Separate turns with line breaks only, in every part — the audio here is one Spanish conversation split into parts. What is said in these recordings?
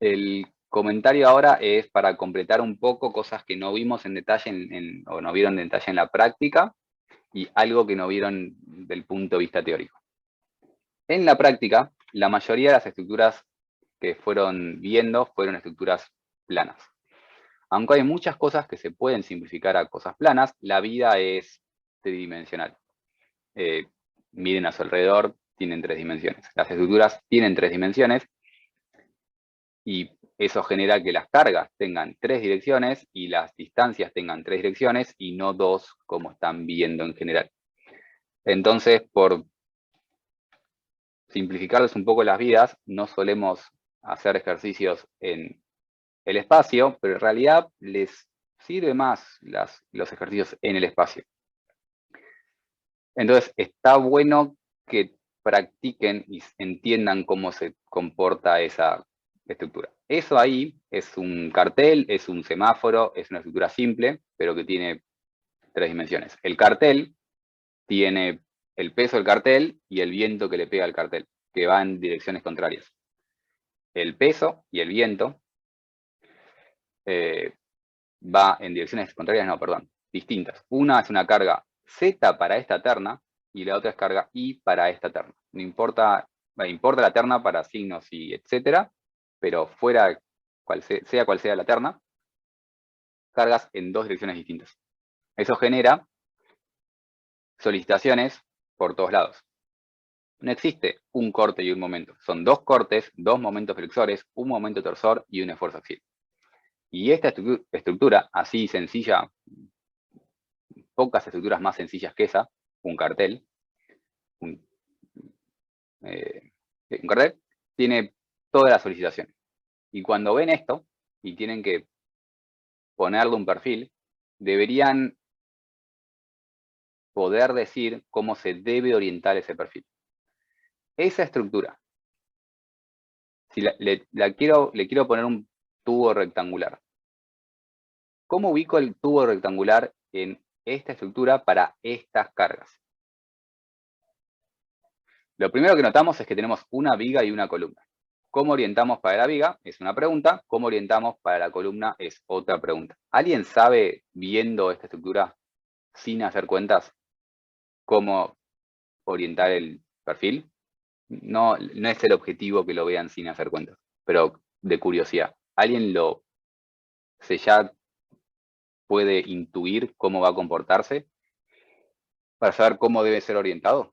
El comentario ahora es para completar un poco cosas que no vimos en detalle o no vieron en detalle en la práctica y algo que no vieron del punto de vista teórico. En la práctica, la mayoría de las estructuras que fueron viendo fueron estructuras planas. Aunque hay muchas cosas que se pueden simplificar a cosas planas, la vida es tridimensional. Miren a su alrededor, tienen 3 dimensiones. Las estructuras tienen 3 dimensiones y eso genera que las cargas tengan 3 direcciones y las distancias tengan 3 direcciones y no 2 como están viendo en general. Entonces, por simplificarles un poco las vidas, no solemos hacer ejercicios en el espacio, pero en realidad les sirve más los ejercicios en el espacio. Entonces, está bueno que practiquen y entiendan cómo se comporta esa estructura. Eso ahí es un cartel, es un semáforo, es una estructura simple, pero que tiene 3 dimensiones. El cartel tiene el peso del cartel y el viento que le pega al cartel, que va en direcciones contrarias. El peso y el viento va en direcciones contrarias, no, perdón, distintas. Una es una carga Z para esta terna y la otra es carga Y para esta terna. No importa, importa la terna para signos y etcétera, pero fuera sea cual sea la terna, cargas en 2 direcciones distintas. Eso genera solicitaciones por todos lados. No existe un corte y un momento. Son 2 cortes, 2 momentos flexores, un momento torsor y un esfuerzo axial. Y esta estructura, así sencilla, pocas estructuras más sencillas que esa, un cartel, un cartel, tiene todas las solicitaciones. Y cuando ven esto y tienen que ponerle un perfil, deberían poder decir cómo se debe orientar ese perfil. Esa estructura, si le quiero poner un tubo rectangular, ¿cómo ubico el tubo rectangular en esta estructura para estas cargas? Lo primero que notamos es que tenemos una viga y una columna. ¿Cómo orientamos para la viga? Es una pregunta. ¿Cómo orientamos para la columna? Es otra pregunta. ¿Alguien sabe, viendo esta estructura, sin hacer cuentas, cómo orientar el perfil? No, no es el objetivo que lo vean sin hacer cuentas, pero de curiosidad. ¿Alguien ya puede intuir cómo va a comportarse para saber cómo debe ser orientado?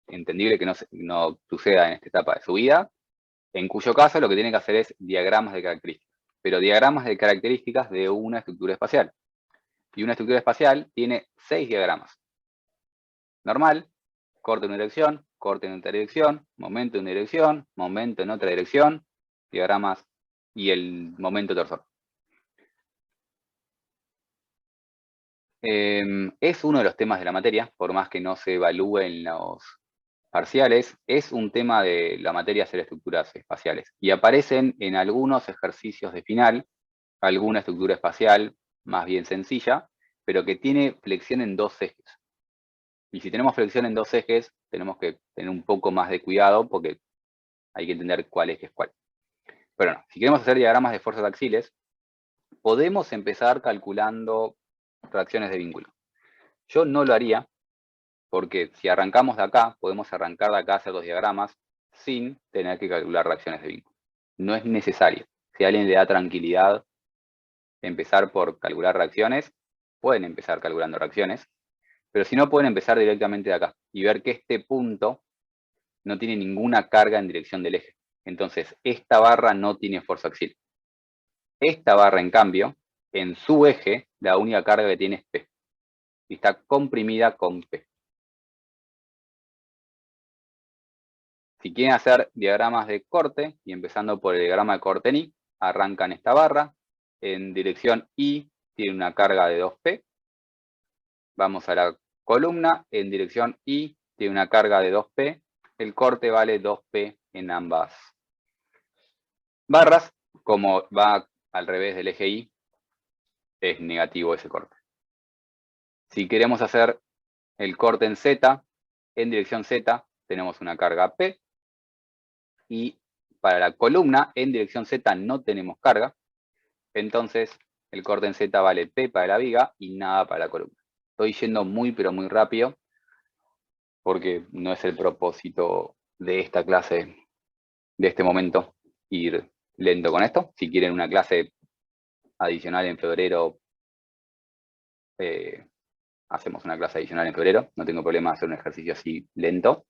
Entendible que no suceda en esta etapa de su vida, en cuyo caso lo que tiene que hacer es diagramas de características, pero diagramas de características de una estructura espacial. Y una estructura espacial tiene 6 diagramas. Normal, corte en una dirección, corte en otra dirección, momento en una dirección, momento en otra dirección, diagramas y el momento torsor. Es uno de los temas de la materia, por más que no se evalúe en los parciales, es un tema de la materia hacer estructuras espaciales. Y aparecen en algunos ejercicios de final, alguna estructura espacial más bien sencilla, pero que tiene flexión en 2 ejes. Y si tenemos flexión en 2 ejes, tenemos que tener un poco más de cuidado porque hay que entender cuál eje es cuál. Pero no, si queremos hacer diagramas de fuerzas axiles, podemos empezar calculando reacciones de vínculo. Yo no lo haría, porque si arrancamos de acá, podemos arrancar de acá a hacer 2 diagramas sin tener que calcular reacciones de vínculo. No es necesario. Si a alguien le da tranquilidad empezar por calcular reacciones, pueden empezar calculando reacciones, pero si no, pueden empezar directamente de acá y ver que este punto no tiene ninguna carga en dirección del eje. Entonces, esta barra no tiene fuerza axial. Esta barra, en cambio, en su eje, la única carga que tiene es P. Y está comprimida con P. Si quieren hacer diagramas de corte, y empezando por el diagrama de corte en I, arrancan esta barra. En dirección I tiene una carga de 2P. Vamos a la columna. En dirección I tiene una carga de 2P el corte vale 2P en ambas barras. Como va al revés del eje Y, es negativo ese corte. Si queremos hacer el corte en Z, en dirección Z, tenemos una carga P. Y para la columna, en dirección Z, no tenemos carga. Entonces, el corte en Z vale P para la viga y nada para la columna. Estoy yendo muy, pero muy rápido, porque no es el propósito de esta clase, de este momento, ir lento con esto. Si quieren una clase adicional en febrero, hacemos una clase adicional en febrero. No tengo problema hacer un ejercicio así lento.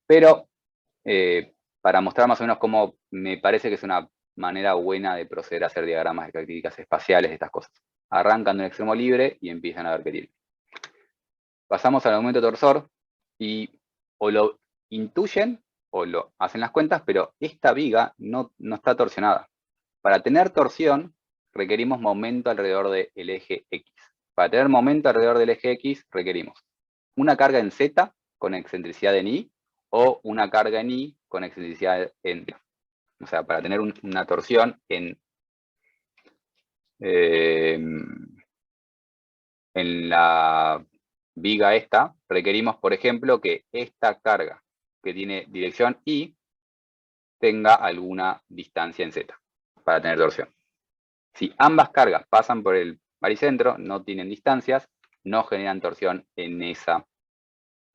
Pero para mostrar más o menos cómo me parece que es una manera buena de proceder a hacer diagramas de características espaciales de estas cosas. Arrancan de un extremo libre y empiezan a ver qué tienen. Pasamos al aumento torsor y o lo intuyen o lo hacen las cuentas, pero esta viga no está torsionada. Para tener torsión requerimos momento alrededor del eje X. Para tener momento alrededor del eje X requerimos una carga en Z con excentricidad en Y o una carga en Y con excentricidad en D. O sea, para tener una torsión en la viga esta, requerimos, por ejemplo, que esta carga que tiene dirección Y tenga alguna distancia en Z para tener torsión. Si ambas cargas pasan por el baricentro, no tienen distancias, no generan torsión en esa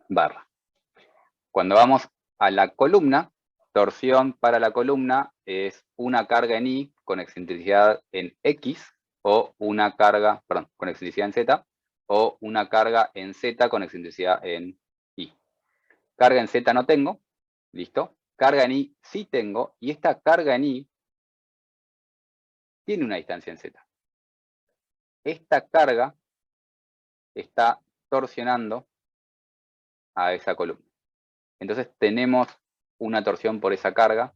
barra. Cuando vamos a la columna, torsión para la columna es una carga en Y con excentricidad en X o una carga, perdón, con excentricidad en Z o una carga en Z con excentricidad en Y. Carga en Z no tengo, listo. Carga en Y sí tengo, y esta carga en Y tiene una distancia en Z. Esta carga está torsionando a esa columna. Entonces tenemos una torsión por esa carga,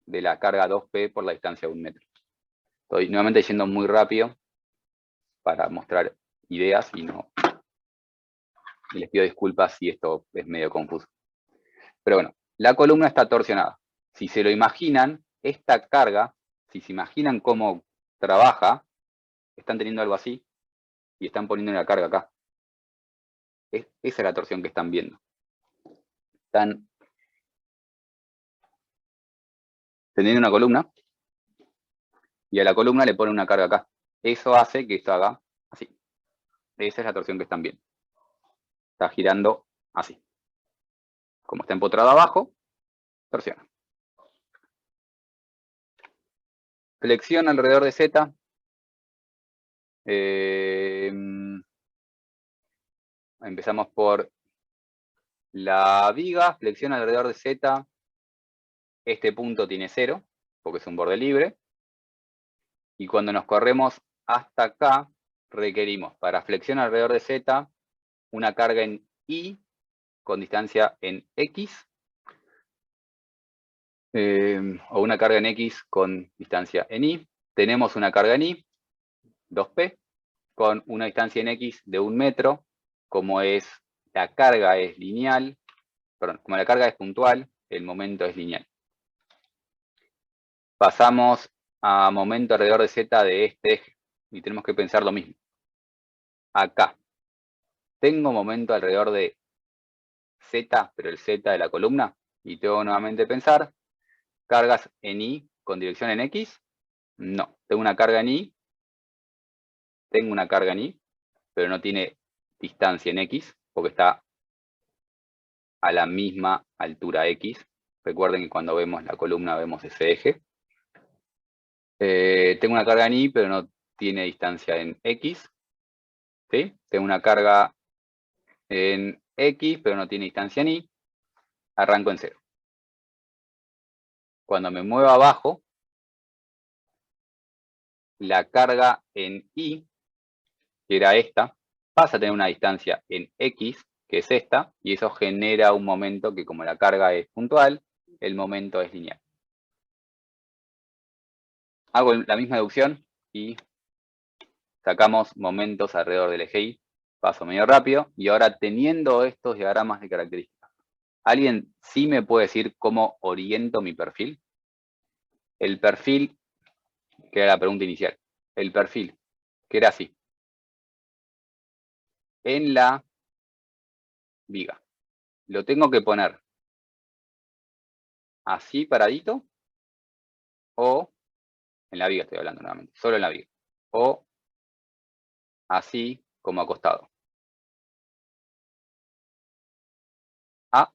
de la carga 2P por la distancia de 1 metro. Estoy nuevamente yendo muy rápido para mostrar ideas y les pido disculpas si esto es medio confuso. Pero bueno, la columna está torsionada. Si se lo imaginan, esta carga, si se imaginan cómo trabaja, están teniendo algo así y están poniendo una carga acá. Esa es la torsión que están viendo. Están teniendo una columna y a la columna le ponen una carga acá. Eso hace que esto haga así. Esa es la torsión que están viendo. Está girando así. Como está empotrado abajo, torsiona. Flexión alrededor de Z. Empezamos por la viga, flexión alrededor de Z. Este punto tiene 0, porque es un borde libre. Y cuando nos corremos hasta acá, requerimos para flexión alrededor de Z una carga en Y con distancia en X. O una carga en X con distancia en Y. Tenemos una carga en Y, 2P, con una distancia en X de 1 metro. Como la carga es lineal, perdón, como la carga es puntual, el momento es lineal. Pasamos a momento alrededor de Z de este eje, y tenemos que pensar lo mismo. Acá, tengo momento alrededor de Z, pero el Z de la columna, y tengo que nuevamente pensar, cargas en Y con dirección en X, no, tengo una carga en Y, pero no tiene distancia en X, porque está a la misma altura X. Recuerden que cuando vemos la columna vemos ese eje. Tengo una carga en Y, pero no tiene distancia en X. ¿Sí? Tengo una carga en X, pero no tiene distancia en Y. Arranco en 0. Cuando me muevo abajo, la carga en Y, que era esta, pasa a tener una distancia en X, que es esta, y eso genera un momento que, como la carga es puntual, el momento es lineal. Hago la misma deducción y sacamos momentos alrededor del eje Y. Paso medio rápido. Y ahora, teniendo estos diagramas de características, ¿Alguien sí me puede decir cómo oriento mi perfil? El perfil, que era la pregunta inicial, el perfil, que era así. En la viga. Lo tengo que poner así paradito, o en la viga estoy hablando nuevamente, solo en la viga, o así como acostado. A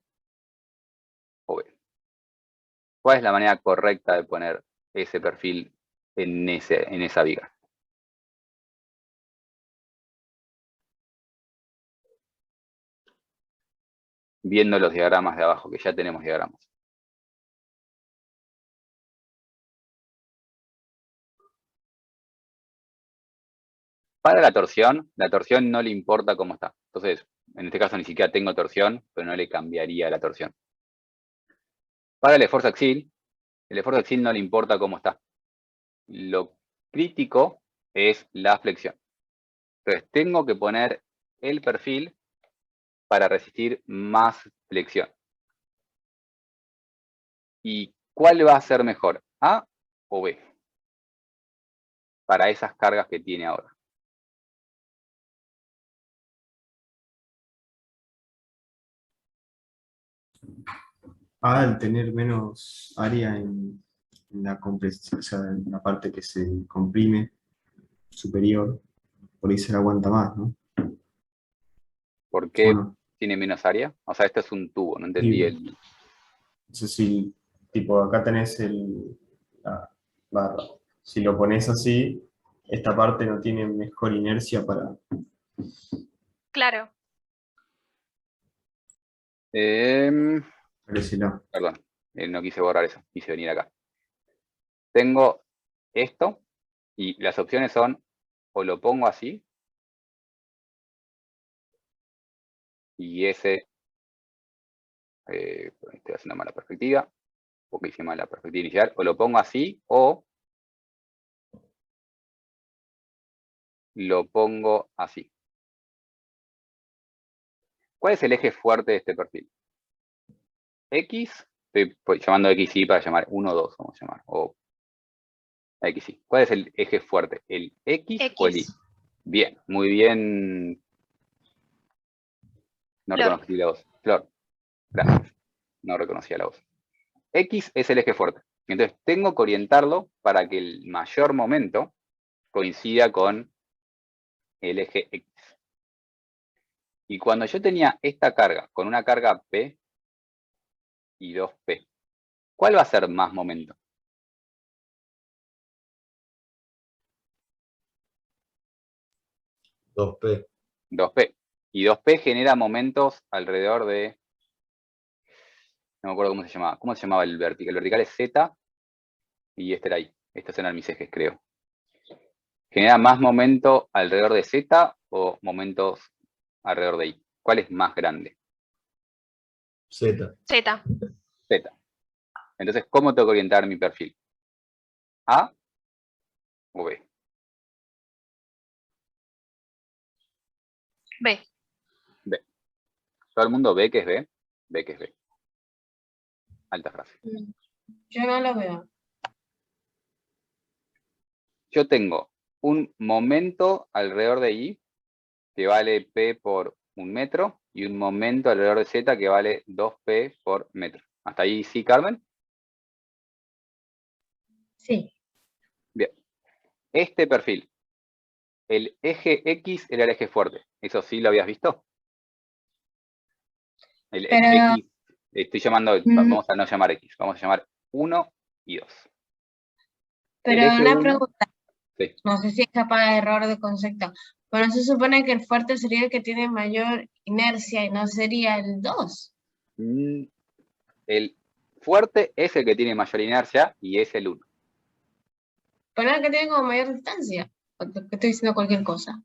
o B. ¿Cuál es la manera correcta de poner ese perfil en esa viga? Viendo los diagramas de abajo, que ya tenemos diagramas. Para la torsión no le importa cómo está. Entonces, en este caso ni siquiera tengo torsión, pero no le cambiaría la torsión. Para el esfuerzo axil no le importa cómo está. Lo crítico es la flexión. Entonces, tengo que poner el perfil para resistir más flexión. ¿Y cuál va a ser mejor? ¿A o B? Para esas cargas que tiene ahora.
Al tener menos área en la compresión, o sea, en la parte que se comprime superior, por ahí se la aguanta más, ¿no?
¿Por qué
Bueno,
tiene menos área? O sea, esto es un tubo, no entendí
y,
el...
no sé si, tipo, acá tenés la barra. Si lo pones así, esta parte no tiene mejor inercia para...
Claro.
Perdón, no quise borrar eso, quise venir acá. Tengo esto y las opciones son o lo pongo así y ese, estoy haciendo mala perspectiva, porque hice mal la perspectiva inicial, o lo pongo así o lo pongo así. ¿Cuál es el eje fuerte de este perfil? X, estoy llamando XY para llamar 1 o 2, vamos a llamar, o XY. ¿Cuál es el eje fuerte? ¿El X o el Y? Bien, muy bien. No
Flor.
reconocí la voz. Flor, gracias. No reconocía la voz. X es el eje fuerte. Entonces, tengo que orientarlo para que el mayor momento coincida con el eje X. Y cuando yo tenía esta carga, con una carga P y 2P, ¿cuál va a ser más momento?
2P.
2P. Y 2P genera momentos alrededor de... No me acuerdo cómo se llamaba. ¿Cómo se llamaba el vertical? El vertical es Z y este era ahí. Estos eran mis ejes, creo. ¿Genera más momento alrededor de Z o momentos alrededor de Y? ¿Cuál es más grande?
Z.
Z.
Z. Entonces, ¿cómo tengo que orientar mi perfil? ¿A o B?
B.
B. ¿Todo el mundo ve que es B? B que es B. Alta frase.
Yo no lo veo.
Yo tengo un momento alrededor de Y que vale P por 1 metro y un momento alrededor de Z que vale 2P por metro. ¿Hasta ahí sí, Carmen?
Sí.
Bien. Este perfil, el eje X era el eje fuerte. ¿Eso sí lo habías visto? El
Pero,
X, estoy llamando, vamos a no llamar X, vamos a llamar 1 y 2. El
pero
eje
una
1,
pregunta,
sí.
no sé si es capaz de error de concepto, pero se supone que el fuerte sería el que tiene mayor inercia y no sería el 2.
El fuerte es el que tiene mayor inercia y es el 1.
Pero el que tiene como mayor distancia. O que estoy diciendo cualquier cosa.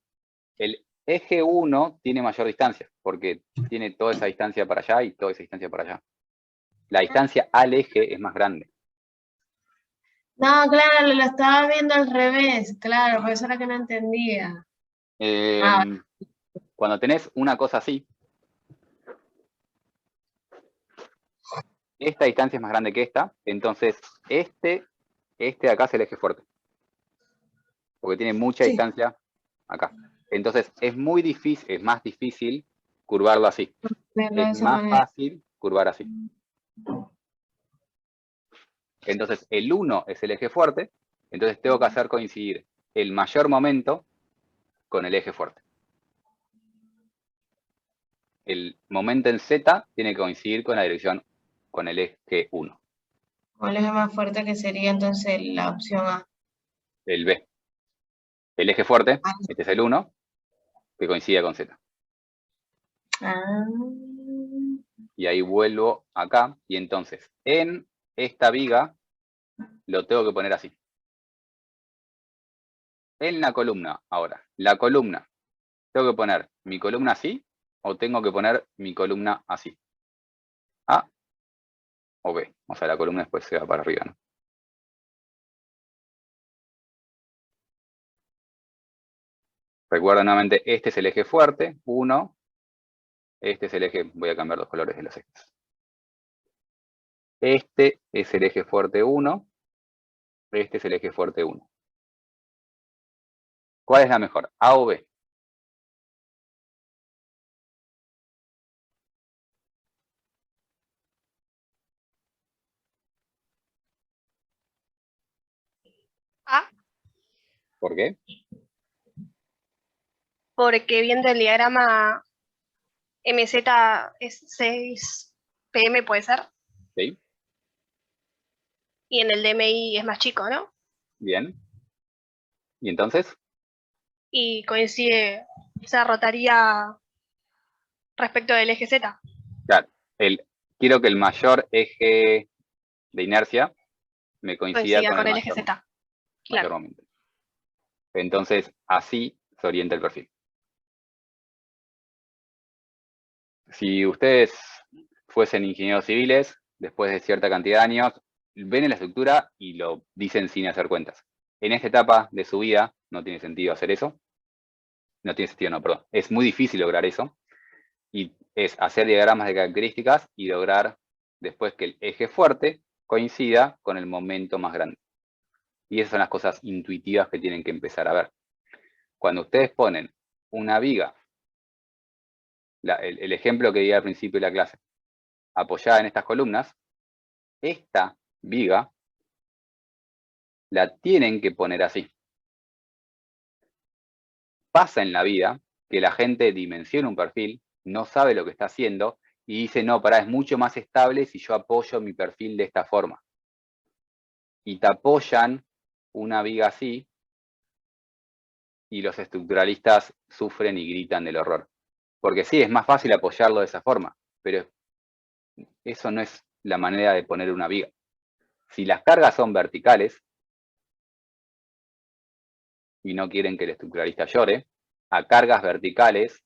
El eje 1 tiene mayor distancia, porque tiene toda esa distancia para allá y toda esa distancia para allá. La distancia al eje es más grande.
No, claro, lo estaba viendo al revés, claro, por eso era que no entendía.
Cuando tenés una cosa así, esta distancia es más grande que esta, entonces este de acá es el eje fuerte. Porque tiene mucha
Sí.
distancia acá. Entonces es muy difícil, es más difícil curvarlo así.
Verlo de
Es
esa
más
manera.
fácil curvar así. Entonces el 1 es el eje fuerte, entonces tengo que hacer coincidir el mayor momento con el eje fuerte. El momento en Z tiene que coincidir con la dirección, con el eje 1.
¿Cuál es el más fuerte que sería entonces la opción A?
El B. El eje fuerte,
Ah.
este es el 1, que coincide con Z.
Ah.
Y ahí vuelvo acá, y entonces en esta viga lo tengo que poner así. En la columna, ahora, la columna, ¿tengo que poner mi columna así o tengo que poner mi columna así? A o B. O sea, la columna después se va para arriba, ¿no? Recuerda nuevamente, este es el eje fuerte, 1. Este es el eje, voy a cambiar los colores de los ejes. Este es el eje fuerte 1. Este es el eje fuerte 1. ¿Cuál es la mejor? ¿A o B?
A,
¿Por qué?
porque viendo el diagrama MZ es 6 PM, puede ser,
¿Sí?
y en el DMI es más chico, ¿no?
Bien. ¿Y entonces?
Y coincide, se rotaría respecto del eje Z.
Claro, quiero que el mayor eje de inercia me coincida
Coincida
con el
con el eje
mayor
Z. Claro.
momento. Entonces, así se orienta el perfil. Si ustedes fuesen ingenieros civiles, después de cierta cantidad de años, ven en la estructura y lo dicen sin hacer cuentas. En esta etapa de su vida no tiene sentido hacer eso. No tiene sentido, no, perdón. Es muy difícil lograr eso. Y es hacer diagramas de características y lograr después que el eje fuerte coincida con el momento más grande. Y esas son las cosas intuitivas que tienen que empezar a ver. Cuando ustedes ponen una viga, el ejemplo que di al principio de la clase, apoyada en estas columnas, esta viga la tienen que poner así. Pasa en la vida que la gente dimensiona un perfil, no sabe lo que está haciendo y dice, no, pará, es mucho más estable si yo apoyo mi perfil de esta forma. Y te apoyan una viga así y los estructuralistas sufren y gritan del horror. Porque sí, es más fácil apoyarlo de esa forma, pero eso no es la manera de poner una viga. Si las cargas son verticales y no quieren que el estructuralista llore, a cargas verticales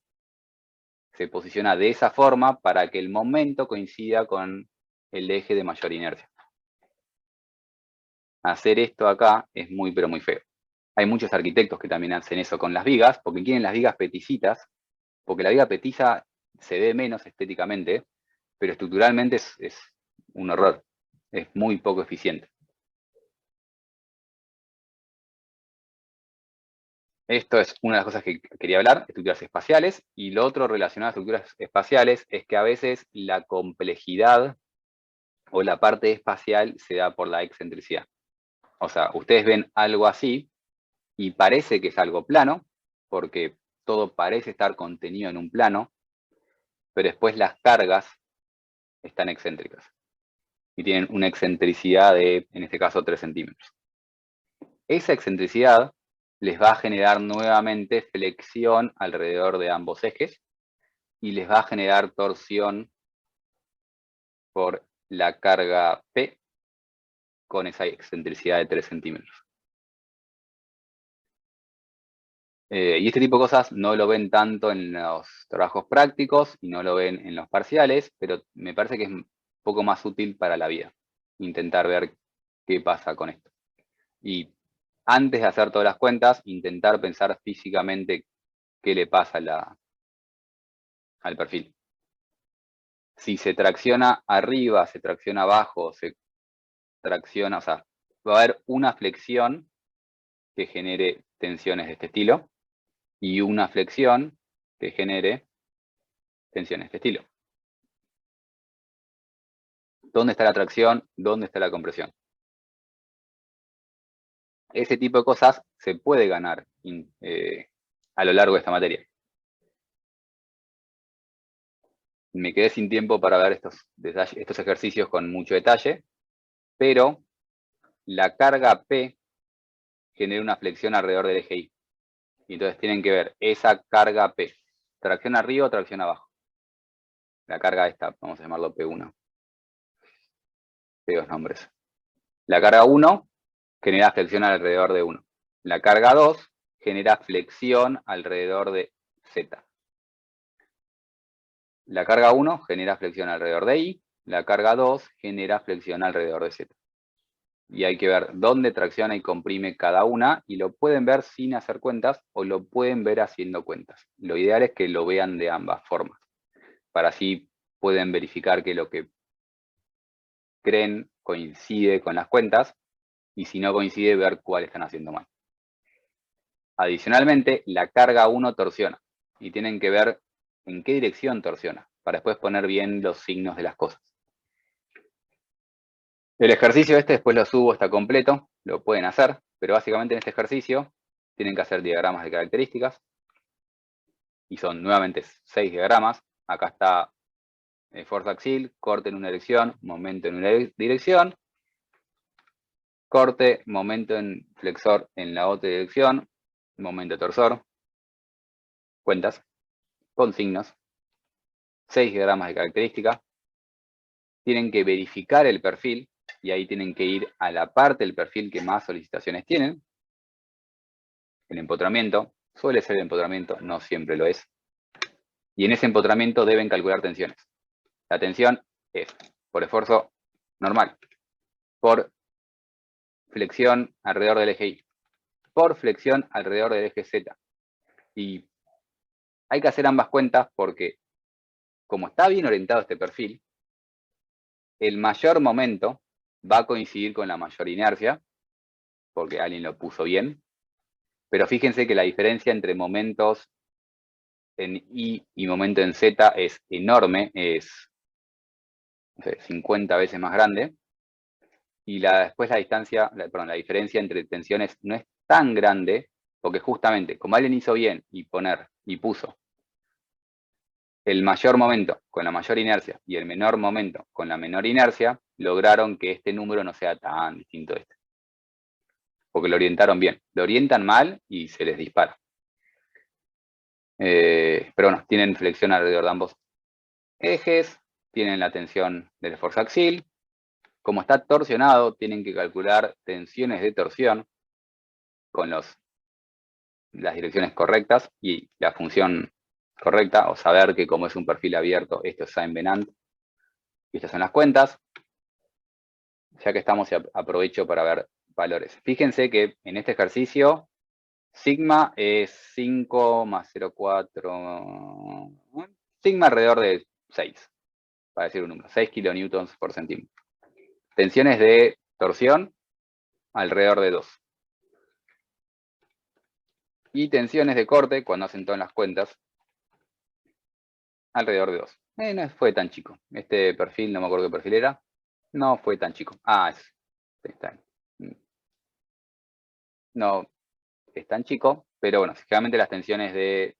se posiciona de esa forma para que el momento coincida con el eje de mayor inercia. Hacer esto acá es muy, pero muy feo. Hay muchos arquitectos que también hacen eso con las vigas, porque quieren las vigas peticitas, porque la viga petiza se ve menos estéticamente, pero estructuralmente es un horror. Es muy poco eficiente. Esto es una de las cosas que quería hablar, estructuras espaciales, y lo otro relacionado a estructuras espaciales es que a veces la complejidad o la parte espacial se da por la excentricidad. O sea, ustedes ven algo así y parece que es algo plano, porque todo parece estar contenido en un plano, pero después las cargas están excéntricas y tienen una excentricidad de, en este caso, 3 centímetros. Esa excentricidad les va a generar nuevamente flexión alrededor de ambos ejes y les va a generar torsión por la carga P con esa excentricidad de 3 centímetros. Y este tipo de cosas no lo ven tanto en los trabajos prácticos y no lo ven en los parciales, pero me parece que es un poco más útil para la vida, intentar ver qué pasa con esto. Y antes de hacer todas las cuentas, intentar pensar físicamente qué le pasa al perfil. Si se tracciona arriba, se tracciona abajo, se tracciona, o sea, va a haber una flexión que genere tensiones de este estilo y una flexión que genere tensiones de este estilo. ¿Dónde está la tracción? ¿Dónde está la compresión? Ese tipo de cosas se puede ganar a lo largo de esta materia. Me quedé sin tiempo para ver estos ejercicios con mucho detalle, pero la carga P genera una flexión alrededor del eje Y. Y entonces tienen que ver esa carga P. ¿Tracción arriba o tracción abajo? La carga esta, vamos a llamarlo P1. P2 nombres. La carga 1 genera flexión alrededor de 1. La carga 2 genera flexión alrededor de Z. La carga 1 genera flexión alrededor de Y. La carga 2 genera flexión alrededor de Z. Y hay que ver dónde tracciona y comprime cada una, y lo pueden ver sin hacer cuentas o lo pueden ver haciendo cuentas. Lo ideal es que lo vean de ambas formas, para así pueden verificar que lo que creen coincide con las cuentas, y si no coincide, ver cuál están haciendo mal. Adicionalmente, la carga 1 torsiona, y tienen que ver en qué dirección torsiona, para después poner bien los signos de las cosas. El ejercicio después lo subo, está completo, lo pueden hacer, pero básicamente en este ejercicio tienen que hacer diagramas de características, y son nuevamente 6 diagramas. Acá está fuerza axil, corte en una dirección, momento en una dirección, corte, momento en flexor en la otra dirección, momento torsor, cuentas, con signos, 6 diagramas de características. Tienen que verificar el perfil, y ahí tienen que ir a la parte del perfil que más solicitaciones tienen. El empotramiento, suele ser el empotramiento, no siempre lo es. Y en ese empotramiento deben calcular tensiones. La tensión es por esfuerzo normal, por flexión alrededor del eje Y, por flexión alrededor del eje Z. Y hay que hacer ambas cuentas porque, como está bien orientado este perfil, el mayor momento va a coincidir con la mayor inercia, porque alguien lo puso bien. Pero fíjense que la diferencia entre momentos en Y y momento en Z es enorme, es no sé, 50 veces más grande. Y después la diferencia entre tensiones no es tan grande, porque justamente, como alguien hizo bien y puso el mayor momento con la mayor inercia y el menor momento con la menor inercia, lograron que este número no sea tan distinto de este. Porque lo orientaron bien. Lo orientan mal y se les dispara. Pero bueno, tienen flexión alrededor de ambos ejes, tienen la tensión del esfuerzo axil. Como está torsionado, tienen que calcular tensiones de torsión con las direcciones correctas y la función correcta, o saber que como es un perfil abierto, esto es Saint-Venant, y estas son las cuentas. Ya que estamos, aprovecho para ver valores. Fíjense que en este ejercicio, sigma es 5 más 0,4, sigma alrededor de 6, para decir un número, 6 kilonewtons por centímetro. Tensiones de torsión, alrededor de 2. Y tensiones de corte, cuando hacen todas las cuentas, alrededor de 2. No fue tan chico. Este perfil, no me acuerdo qué perfil era, no fue tan chico. No es tan chico, pero bueno, generalmente las tensiones de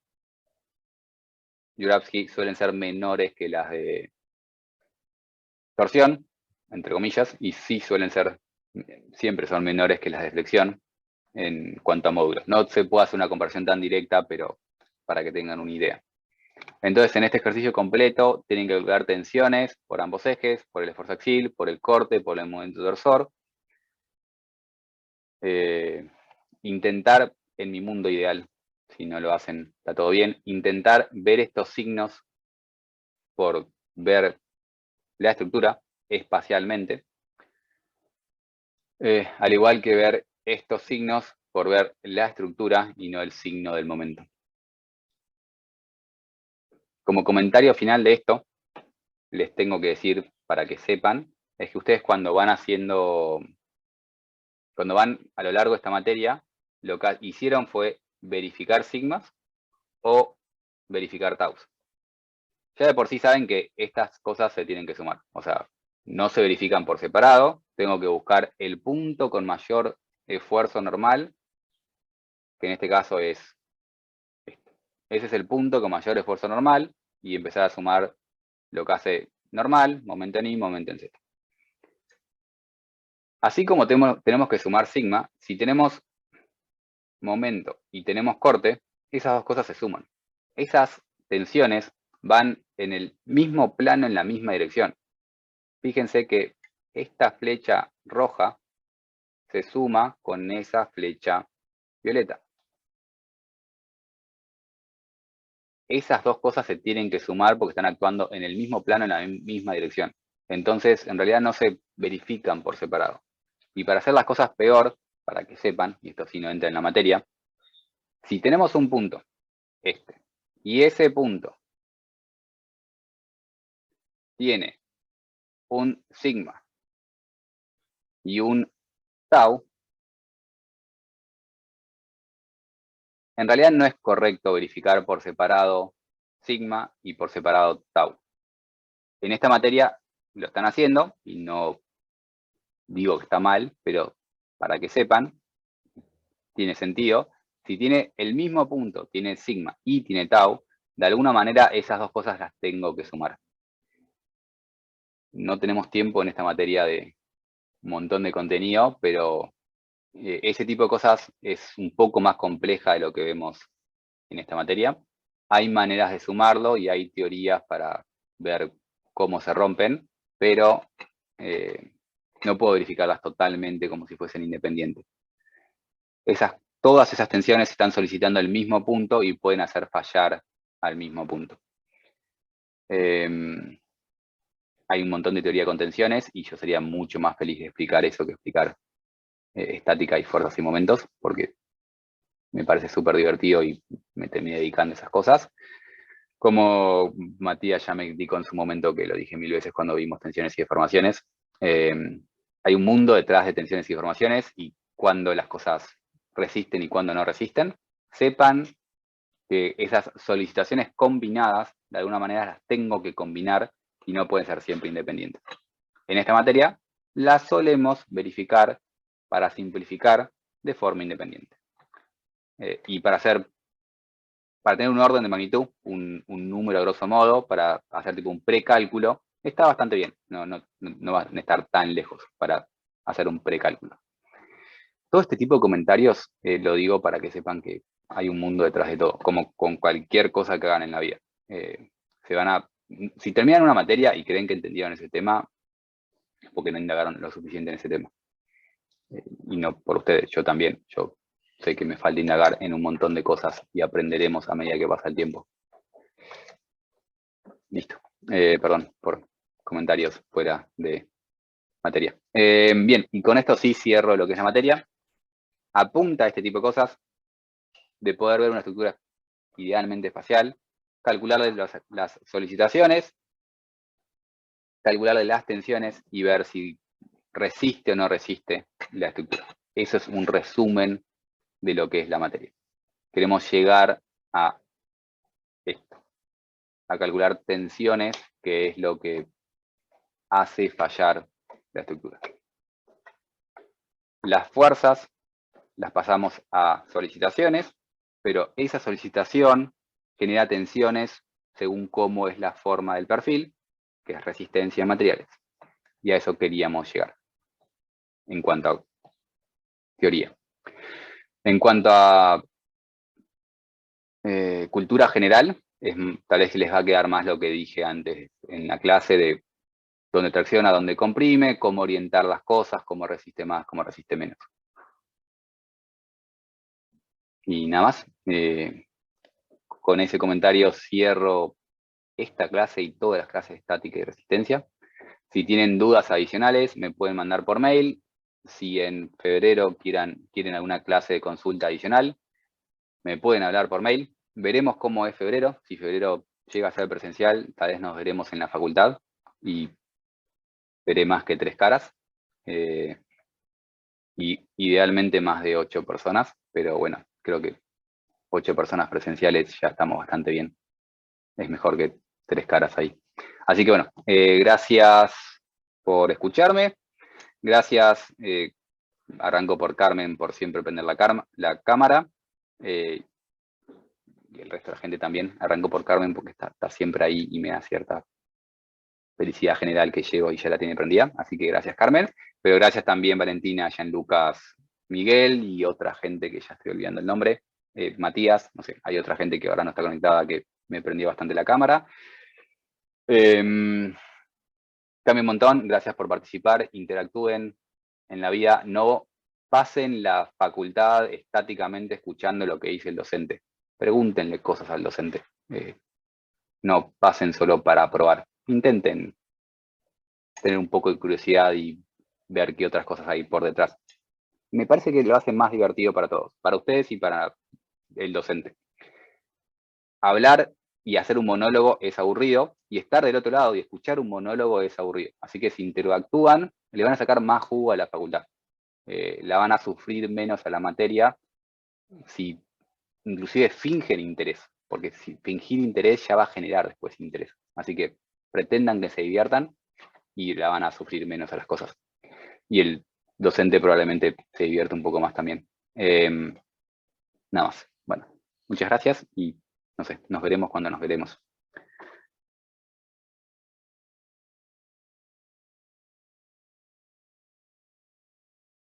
Jurafsky suelen ser menores que las de torsión, entre comillas, y sí siempre son menores que las de flexión en cuanto a módulos. No se puede hacer una comparación tan directa, pero para que tengan una idea. Entonces, en este ejercicio completo, tienen que calcular tensiones por ambos ejes, por el esfuerzo axil, por el corte, por el momento torsor. Intentar, en mi mundo ideal, si no lo hacen, está todo bien, intentar ver estos signos por ver la estructura espacialmente, al igual que ver estos signos por ver la estructura y no el signo del momento. Como comentario final de esto, les tengo que decir para que sepan, es que ustedes cuando van a lo largo de esta materia, lo que hicieron fue verificar sigmas o verificar taus. Ya de por sí saben que estas cosas se tienen que sumar. O sea, no se verifican por separado. Tengo que buscar el punto con mayor esfuerzo normal, que en este caso es este. Ese es el punto con mayor esfuerzo normal, y empezar a sumar lo que hace normal, momento en Y, momento en Z. Así como tenemos que sumar sigma, si tenemos momento y tenemos corte, esas dos cosas se suman. Esas tensiones van en el mismo plano, en la misma dirección. Fíjense que esta flecha roja se suma con esa flecha violeta. Esas dos cosas se tienen que sumar porque están actuando en el mismo plano, en la misma dirección. Entonces, en realidad no se verifican por separado. Y para hacer las cosas peor, para que sepan, y esto sí no entra en la materia, si tenemos un punto, este, y ese punto tiene un sigma y un tau, en realidad no es correcto verificar por separado sigma y por separado tau. En esta materia lo están haciendo, y no digo que está mal, pero para que sepan, tiene sentido. Si tiene el mismo punto, tiene sigma y tiene tau, de alguna manera esas dos cosas las tengo que sumar. No tenemos tiempo en esta materia de un montón de contenido, pero ese tipo de cosas es un poco más compleja de lo que vemos en esta materia. Hay maneras de sumarlo y hay teorías para ver cómo se rompen, pero no puedo verificarlas totalmente como si fuesen independientes. Todas esas tensiones están solicitando el mismo punto y pueden hacer fallar al mismo punto. Hay un montón de teoría con tensiones y yo sería mucho más feliz de explicar eso que explicar estática y fuerzas y momentos, porque me parece súper divertido y me terminé dedicando a esas cosas. Como Matías ya me dijo en su momento, que lo dije 1000 veces cuando vimos tensiones y deformaciones, hay un mundo detrás de tensiones y deformaciones, y cuando las cosas resisten y cuando no resisten, sepan que esas solicitaciones combinadas, de alguna manera las tengo que combinar y no pueden ser siempre independientes. En esta materia las solemos verificar para simplificar de forma independiente. Y para tener un orden de magnitud, un número a grosso modo, para hacer tipo un precálculo, está bastante bien. No van a estar tan lejos para hacer un precálculo. Todo este tipo de comentarios lo digo para que sepan que hay un mundo detrás de todo, como con cualquier cosa que hagan en la vida. Si terminan una materia y creen que entendieron ese tema, es porque no indagaron lo suficiente en ese tema. Y no por ustedes, yo también. Yo sé que me falta indagar en un montón de cosas y aprenderemos a medida que pasa el tiempo. Listo. Perdón por comentarios fuera de materia. Bien, y con esto sí cierro lo que es la materia. Apunta a este tipo de cosas, de poder ver una estructura idealmente espacial, calcularle las solicitaciones, calcularle las tensiones y ver si resiste o no resiste la estructura. Eso es un resumen de lo que es la materia. Queremos llegar a esto, a calcular tensiones, que es lo que hace fallar la estructura. Las fuerzas las pasamos a solicitaciones, pero esa solicitación genera tensiones según cómo es la forma del perfil, que es resistencia de materiales. Y a eso queríamos llegar, en cuanto a teoría. En cuanto a cultura general, tal vez les va a quedar más lo que dije antes en la clase de dónde tracciona, dónde comprime, cómo orientar las cosas, cómo resiste más, cómo resiste menos. Y nada más. Con ese comentario cierro esta clase y todas las clases de estática y resistencia. Si tienen dudas adicionales, me pueden mandar por mail. Si en febrero quieren alguna clase de consulta adicional, me pueden hablar por mail. Veremos cómo es febrero. Si febrero llega a ser presencial, tal vez nos veremos en la facultad, y veré más que 3 caras. Y idealmente más de 8 personas, pero bueno, creo que 8 personas presenciales ya estamos bastante bien. Es mejor que 3 caras ahí. Así que bueno, gracias por escucharme. Gracias, arranco por Carmen por siempre prender la cámara. Y el resto de la gente también. Arranco por Carmen porque está siempre ahí y me da cierta felicidad general que llego y ya la tiene prendida. Así que gracias, Carmen. Pero gracias también Valentina, Gianlucas, Miguel y otra gente que ya estoy olvidando el nombre. Matías, no sé, hay otra gente que ahora no está conectada que me prendió bastante la cámara. También un montón, gracias por participar, interactúen en la vida, no pasen la facultad estáticamente escuchando lo que dice el docente. Pregúntenle cosas al docente. No pasen solo para probar. Intenten tener un poco de curiosidad y ver qué otras cosas hay por detrás. Me parece que lo hace más divertido para todos, para ustedes y para el docente. Hablar y hacer un monólogo es aburrido, y estar del otro lado y escuchar un monólogo es aburrido. Así que si interactúan, le van a sacar más jugo a la facultad. La van a sufrir menos a la materia, si inclusive fingen interés, porque si fingir interés ya va a generar después interés. Así que pretendan que se diviertan y la van a sufrir menos a las cosas. Y el docente probablemente se divierte un poco más también. Nada más. Bueno, muchas gracias y no sé, nos veremos cuando nos veremos.